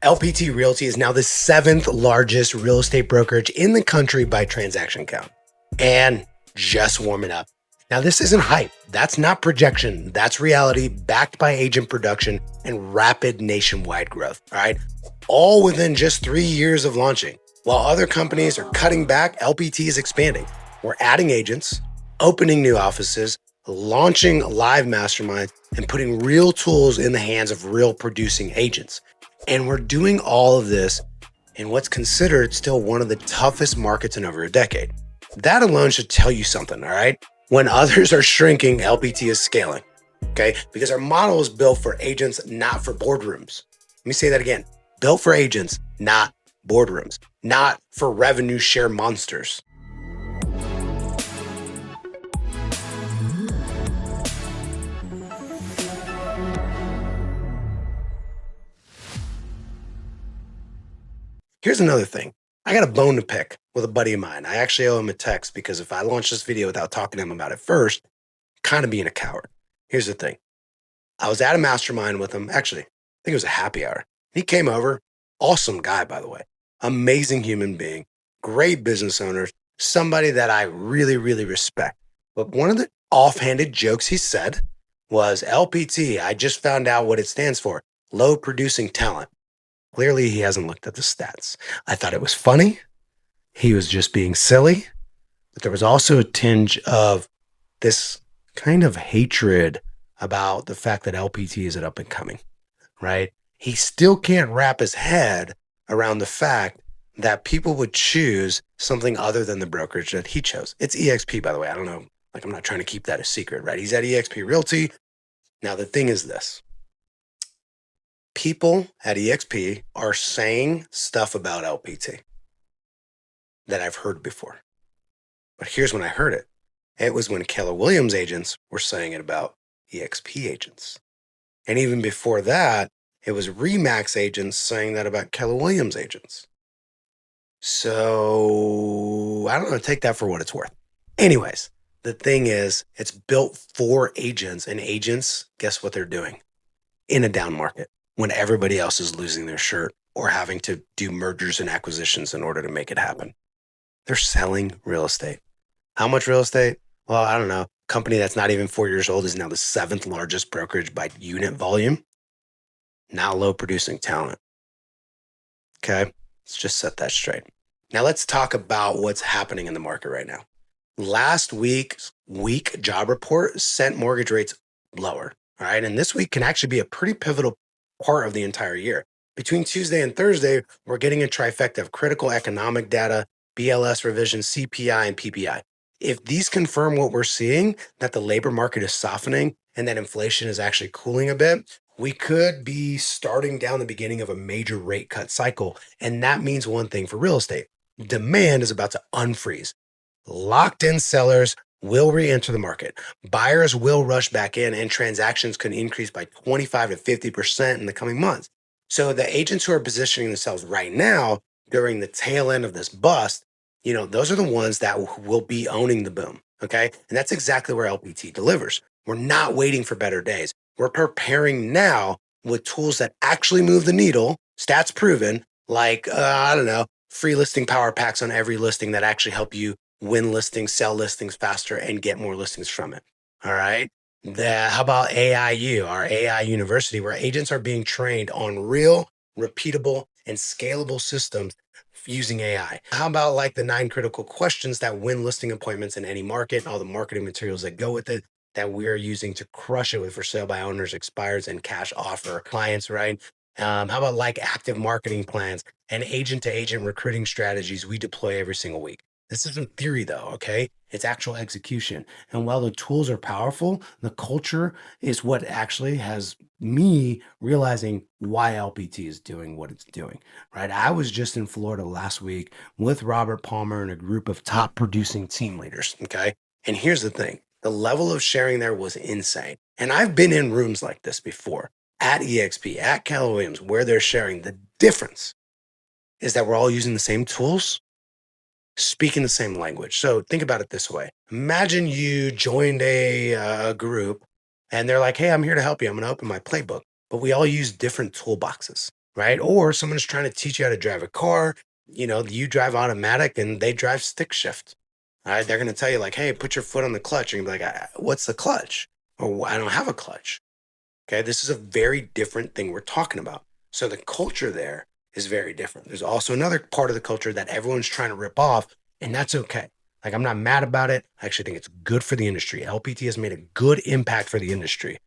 LPT Realty is now the seventh largest real estate brokerage in the country by transaction count. And just warming up. Now, this isn't hype. That's not projection. That's reality backed by agent production and rapid nationwide growth. All right. All within just 3 years of launching. While other companies are cutting back, LPT is expanding. We're adding agents, opening new offices, launching live masterminds, and putting real tools in the hands of real producing agents. And we're doing all of this in what's considered still one of the toughest markets in over a decade. That alone should tell you something, all right? When others are shrinking, LPT is scaling, okay? Because our model is built for agents, not for boardrooms. Let me say that again. Built for agents, not boardrooms, not for revenue share monsters. Here's another thing. I got a bone to pick with a buddy of mine. I actually owe him a text because if I launch this video without talking to him about it first, kind of being a coward. Here's the thing. I was at a mastermind with him. Actually, I think it was a happy hour. He came over. Awesome guy, by the way. Amazing human being. Great business owner. Somebody that I really, really respect. But one of the offhanded jokes he said was LPT. I just found out what it stands for. Low producing talent. Clearly, he hasn't looked at the stats. I thought it was funny. He was just being silly. But there was also a tinge of this kind of hatred about the fact that LPT is an up and coming, right? He still can't wrap his head around the fact that people would choose something other than the brokerage that he chose. It's EXP, by the way. I don't know. Like, I'm not trying to keep that a secret, right? He's at EXP Realty. Now, the thing is this. People at EXP are saying stuff about LPT that I've heard before. But here's when I heard it. It was when Keller Williams agents were saying it about EXP agents. And even before that, it was RE/MAX agents saying that about Keller Williams agents. So I don't know, take that for what it's worth. Anyways, the thing is, it's built for agents, and agents, guess what they're doing in a down market when everybody else is losing their shirt or having to do mergers and acquisitions in order to make it happen. They're selling real estate. How much real estate? Well, I don't know. Company that's not even 4 years old is now the seventh largest brokerage by unit volume. Now low producing talent. Okay, let's just set that straight. Now let's talk about what's happening in the market right now. Last week's week job report sent mortgage rates lower. All right, and this week can actually be a pretty pivotal part of the entire year. Between Tuesday and Thursday, we're getting a trifecta of critical economic data, BLS revisions, CPI, and PPI. If these confirm what we're seeing, that the labor market is softening and that inflation is actually cooling a bit, we could be starting down the beginning of a major rate cut cycle. And that means one thing for real estate. Demand is about to unfreeze. Locked in sellers will re-enter the market. Buyers will rush back in, and transactions could increase by 25 to 50% in the coming months. So the agents who are positioning themselves right now during the tail end of this bust, those are the ones that will be owning the boom, okay? And that's exactly where LPT delivers. We're not waiting for better days. We're preparing now with tools that actually move the needle, stats proven, like, free listing power packs on every listing that actually help you win listings, sell listings faster, and get more listings from it. All right. How about AIU, our AI university, where agents are being trained on real, repeatable, and scalable systems using AI? How about like the 9 critical questions that win listing appointments in any market, and all the marketing materials that go with it that we're using to crush it with for sale by owners, expires, and cash offer clients, right? How about like active marketing plans and agent to agent recruiting strategies we deploy every single week? This isn't theory though, okay? It's actual execution. And while the tools are powerful, the culture is what actually has me realizing why LPT is doing what it's doing, right? I was just in Florida last week with Robert Palmer and a group of top producing team leaders, okay? And here's the thing. The level of sharing there was insane. And I've been in rooms like this before at EXP, at Keller Williams, where they're sharing. The difference is that we're all using the same tools, speaking the same language. So think about it this way. Imagine you joined a group and they're like, hey, I'm here to help you. I'm going to open my playbook. But we all use different toolboxes. right? Or someone's trying to teach you how to drive a car. You drive automatic and they drive stick shift. All right. They're going to tell you, like, hey, put your foot on the clutch. And you're like, what's the clutch? Or I don't have a clutch. Okay. This is a very different thing we're talking about. So the culture there is very different. There's also another part of the culture that everyone's trying to rip off, and that's okay. Like, I'm not mad about it. I actually think it's good for the industry. LPT has made a good impact for the industry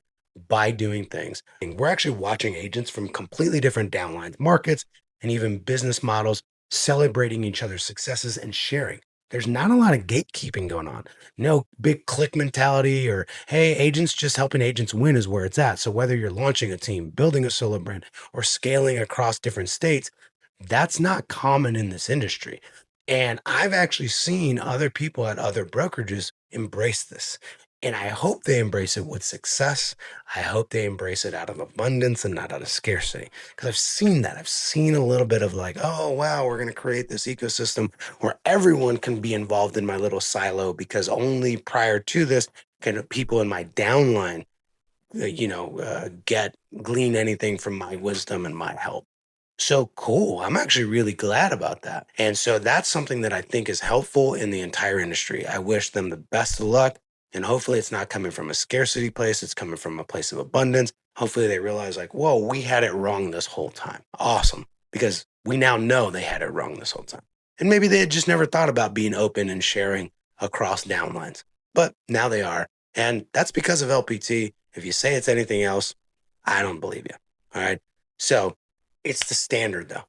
by doing things. And we're actually watching agents from completely different downlines, markets, and even business models celebrating each other's successes and sharing. There's not a lot of gatekeeping going on. No big click mentality or, hey, agents just helping agents win is where it's at. So whether you're launching a team, building a solo brand, or scaling across different states, that's not common in this industry. And I've actually seen other people at other brokerages embrace this. And I hope they embrace it with success. I hope they embrace it out of abundance and not out of scarcity. Because I've seen that. I've seen a little bit of like, oh, wow, we're going to create this ecosystem where everyone can be involved in my little silo because only prior to this can people in my downline, glean anything from my wisdom and my help. So cool. I'm actually really glad about that. And so that's something that I think is helpful in the entire industry. I wish them the best of luck. And hopefully it's not coming from a scarcity place. It's coming from a place of abundance. Hopefully they realize, like, whoa, we had it wrong this whole time. Awesome. Because we now know they had it wrong this whole time. And maybe they had just never thought about being open and sharing across downlines. But now they are. And that's because of LPT. If you say it's anything else, I don't believe you. All right. So it's the standard though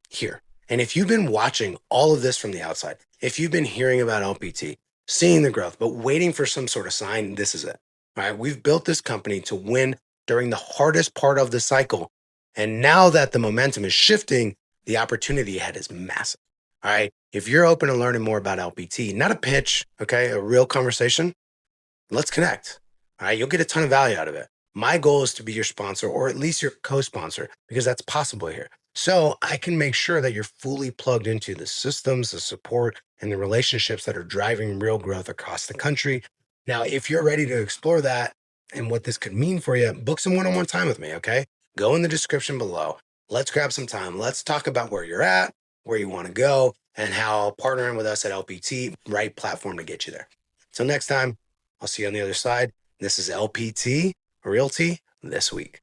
here. And if you've been watching all of this from the outside, if you've been hearing about LPT, seeing the growth, but waiting for some sort of sign, this is it. All right. We've built this company to win during the hardest part of the cycle. And now that the momentum is shifting, the opportunity ahead is massive. All right. If you're open to learning more about LPT, not a pitch, okay, a real conversation, let's connect. All right. You'll get a ton of value out of it. My goal is to be your sponsor or at least your co sponsor because that's possible here. So I can make sure that you're fully plugged into the systems, the support, and the relationships that are driving real growth across the country. Now, if you're ready to explore that and what this could mean for you, book some one on one time with me. Okay. Go in the description below. Let's grab some time. Let's talk about where you're at, where you want to go, and how partnering with us at LPT, right platform to get you there. Till next time. I'll see you on the other side. This is LPT Realty This Week.